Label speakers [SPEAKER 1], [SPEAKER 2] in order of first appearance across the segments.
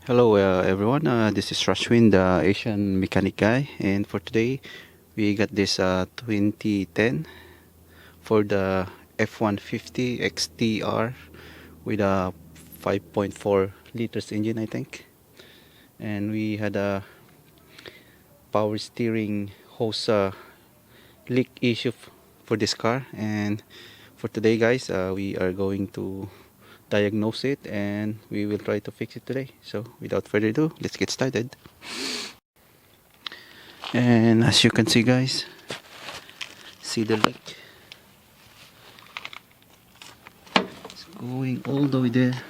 [SPEAKER 1] Hello everyone, this is Rashwin, the Asian mechanic guy, and for today we got this 2010 for the F150 XtR with a 5.4 liters engine, I think. And we had a power steering hose leak issue for this car, and for today guys, we are going to diagnose it and we will try to fix it today. So without further ado, let's get started. And as you can see guys, see the leak, it's going all the way there,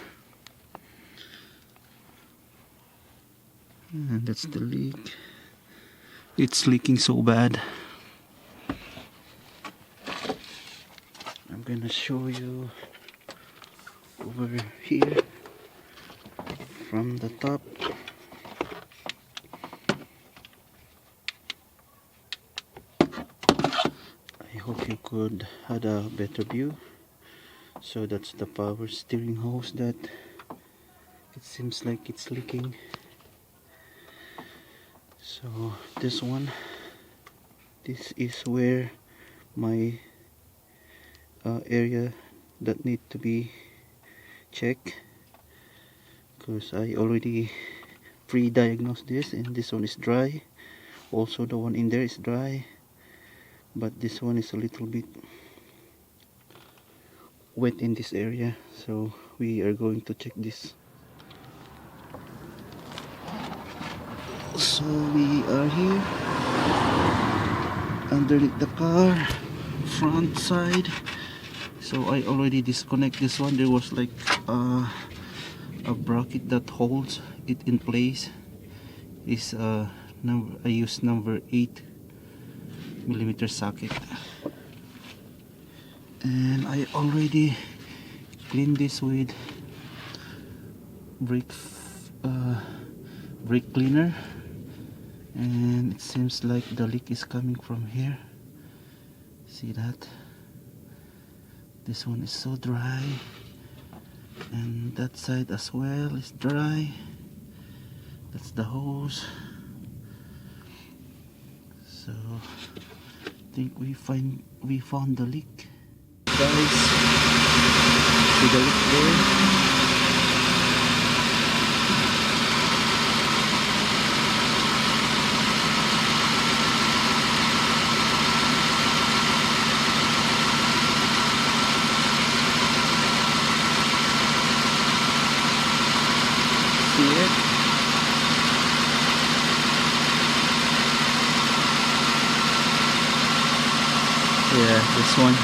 [SPEAKER 1] and that's the leak. It's leaking so bad. I'm gonna show you over here from the top. I hope you could have a better view. So that's the power steering hose that it seems like it's leaking. So this is where my area that need to be checked, because I already pre-diagnosed this, and this one is dry. Also the one in there is dry, but this one is a little bit wet in this area, so we are going to check this. So we are here underneath the car, front side. So I already disconnect this one. There was like a bracket that holds it in place. Is number, I use number 8mm socket, and I already cleaned this with brake cleaner, and it seems like the leak is coming from here. See that? This one is so dry, and that side as well is dry. That's the hose. So I think we found the leak, guys. See the leak there? See it? Yeah, this one.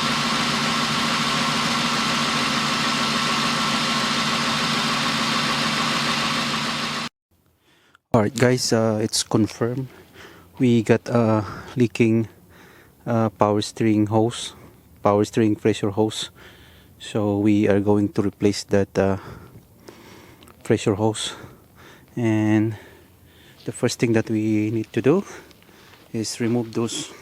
[SPEAKER 1] Alright guys, it's confirmed. We got a leaking power steering pressure hose. So we are going to replace that pressure hose, and the first thing that we need to do is remove those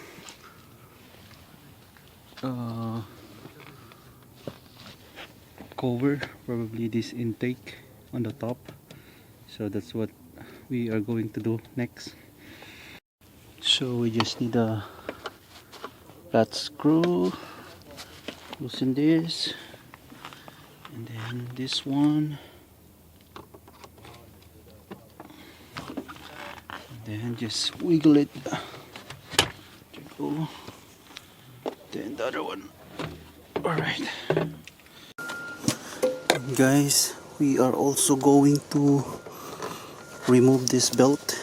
[SPEAKER 1] cover, probably this intake on the top. So that's what we are going to do next. So we just need a flat screw, loosen this, and then this one, and then just wiggle it. There you go. Then the other one. Alright guys, we are also going to remove this belt.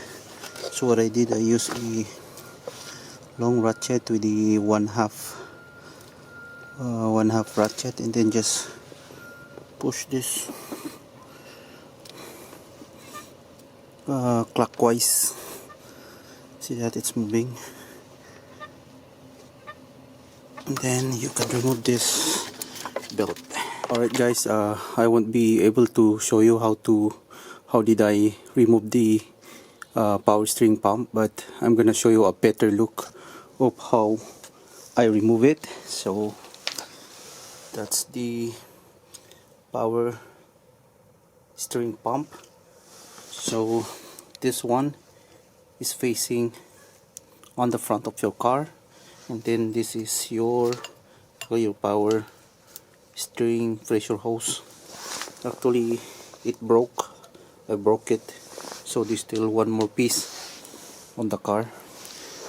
[SPEAKER 1] So what I did, I used a long ratchet with the one half ratchet, and then just push this clockwise. See that it's moving, and then you can remove this belt. Alright guys, I won't be able to show you how did I remove the power steering pump, but I'm gonna show you a better look of how I remove it. So that's the power steering pump. So this one is facing on the front of your car, and then this is your power steering pressure hose. Actually it broke, I broke it, so there's still one more piece on the car,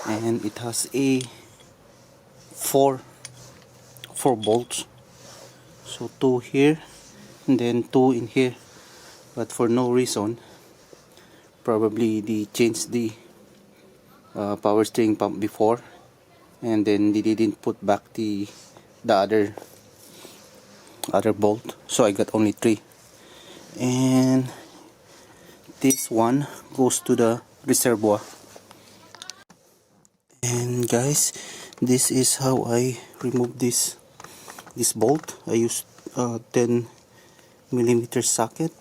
[SPEAKER 1] and it has a four bolts, so two here and then two in here, but for no reason, probably they changed the power steering pump before, and then they didn't put back the other bolt, so I got only three. And this one goes to the reservoir. And guys, this is how I remove this bolt. I used 10mm socket.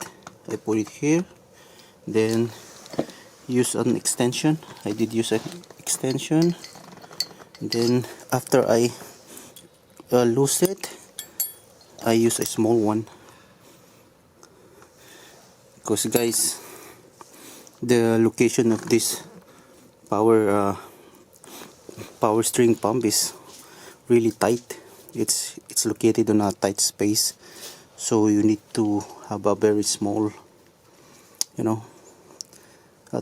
[SPEAKER 1] I put it here, then use an extension. I did use an extension. Then after I loose it, I use a small one, because guys, the location of this power steering pump is really tight. It's located on a tight space, so you need to have a very small,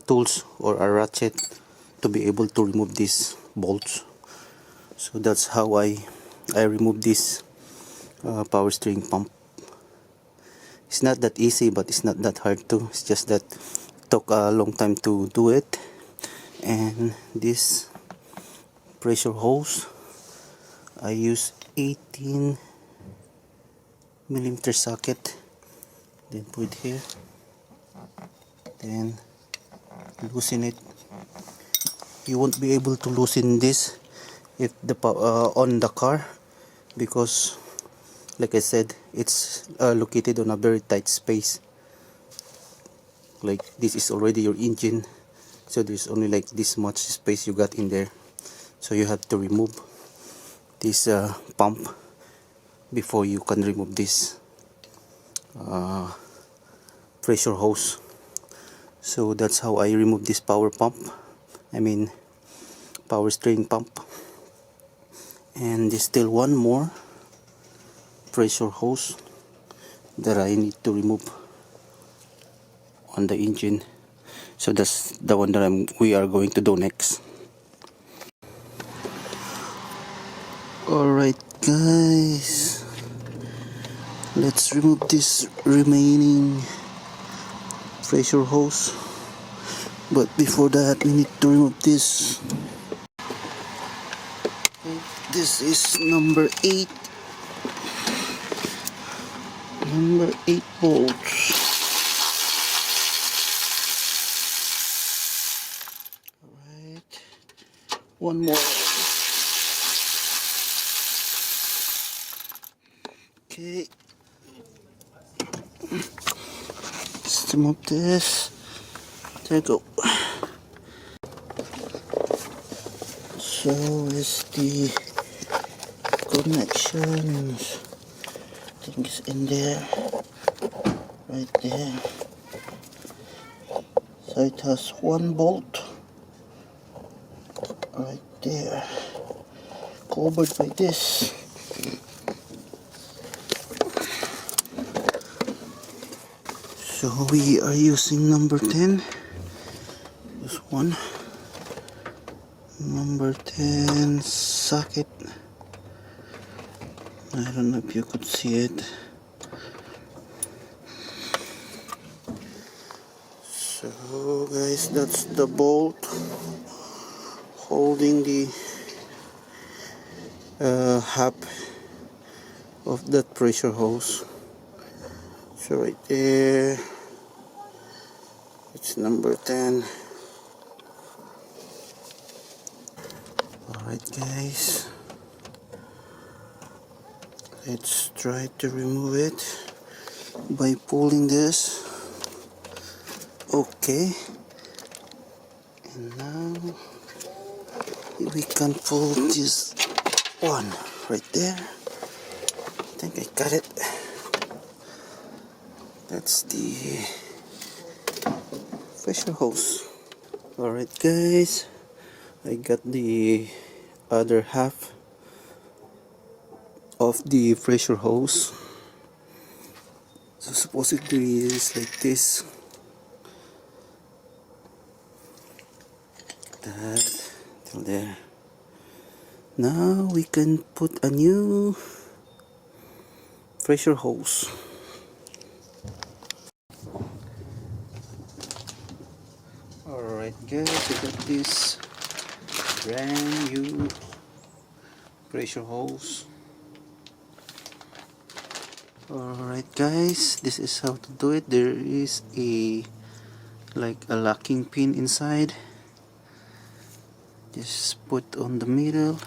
[SPEAKER 1] tools or a ratchet to be able to remove these bolts. So that's how I remove this power steering pump. It's not that easy, but it's not that hard too. It's just that it took a long time to do it. And this pressure hose, I use 18mm socket, then put it here, then loosen it. You won't be able to loosen this if on the car, because like I said, it's located on a very tight space. Like this is already your engine, so there's only like this much space you got in there, so you have to remove this pump before you can remove this pressure hose. So that's how I remove this power steering pump. And there's still one more pressure hose that I need to remove on the engine, so that's the one that we are going to do next. Alright guys, let's remove this remaining pressure hose, but before that we need to remove this. This is number 8 bolts. Alright, one more. Okay, let's remove this. There you go. So is the connections. I think it's in there, right there. So it has one bolt right there, covered by this. So we are using number 10. This one, number 10 socket. I don't know if you could see it. So guys, that's the bolt holding the half of that pressure hose. So right there, it's number 10. Alright guys, let's try to remove it by pulling this. Okay, and now we can pull this one right there. I think I got it. That's the pressure hose. Alright guys, I got the other half of the pressure hose. So supposedly it is like this. That till there. Now we can put a new pressure hose. Alright guys, we got this brand new pressure hose. Alright guys, this is how to do it. There is a locking pin inside. Just put on the middle,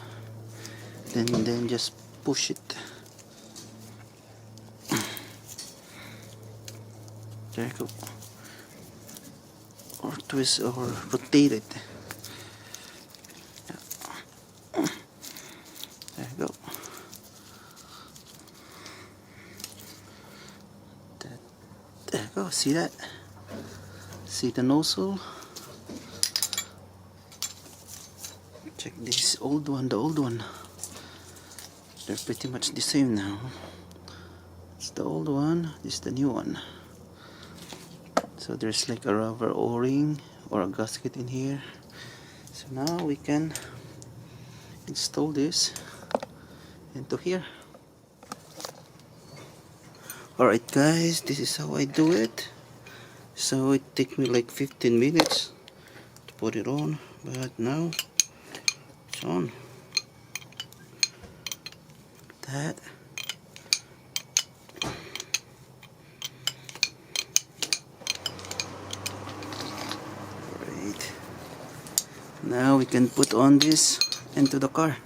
[SPEAKER 1] then just push it. There you go. Or twist or rotate it. There you go. There you go. See that? See the nozzle? Check this old one, the old one. They're pretty much the same now. It's the old one, this is the new one. So there's like a rubber o-ring or a gasket in here. So now we can install this into here. Alright guys, this is how I do it. So it takes me like 15 minutes to put it on, but now it's on. That. Right. Now we can put on this into the car.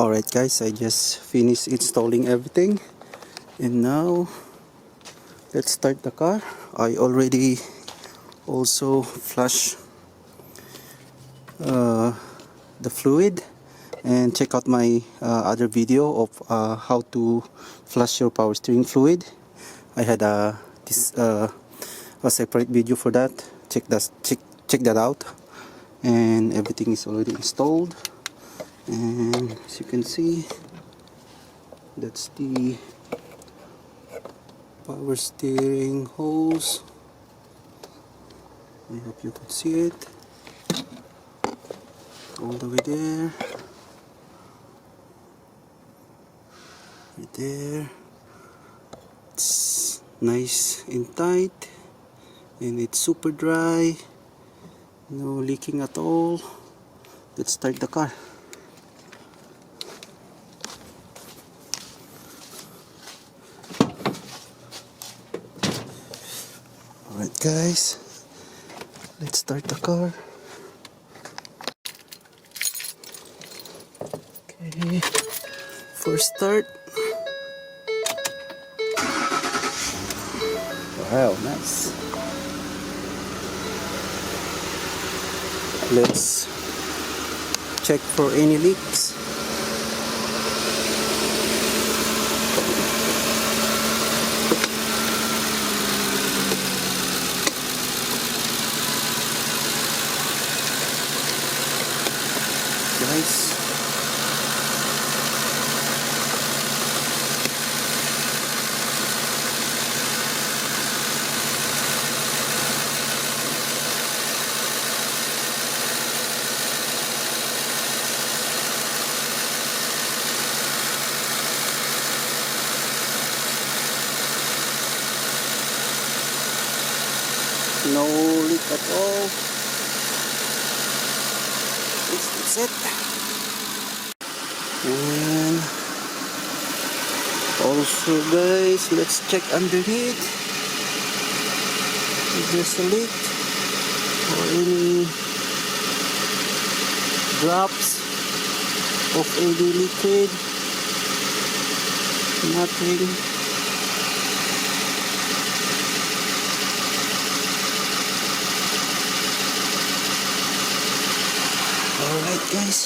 [SPEAKER 1] Alright guys, I just finished installing everything, and now let's start the car. I already also flush the fluid, and check out my other video of how to flush your power steering fluid. I had a separate video for that. Check that out. And everything is already installed, and as you can see, that's the power steering hose. I hope you could see it all the way there, right there. It's nice and tight, and it's super dry, no leaking at all. Let's start the car. Alright guys, let's start the car. Okay, first start. Wow, nice. Let's check for any leaks. Guys, That's all. That's it. And also guys, let's check underneath if there's a leak or any drops of any liquid. Nothing. Alright guys.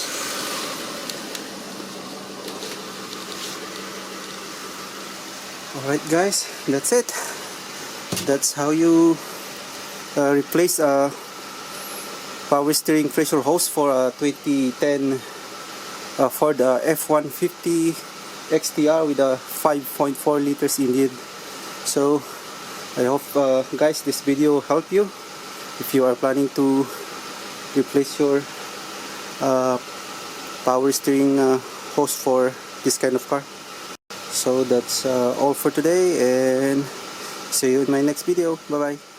[SPEAKER 1] Alright guys, that's it. That's how you replace a power steering pressure hose for a 2010 for the F150 XtR with a 5.4 liters engine. So I hope guys this video helped you if you are planning to replace your power steering hose for this kind of car. So that's all for today, and see you in my next video. Bye bye.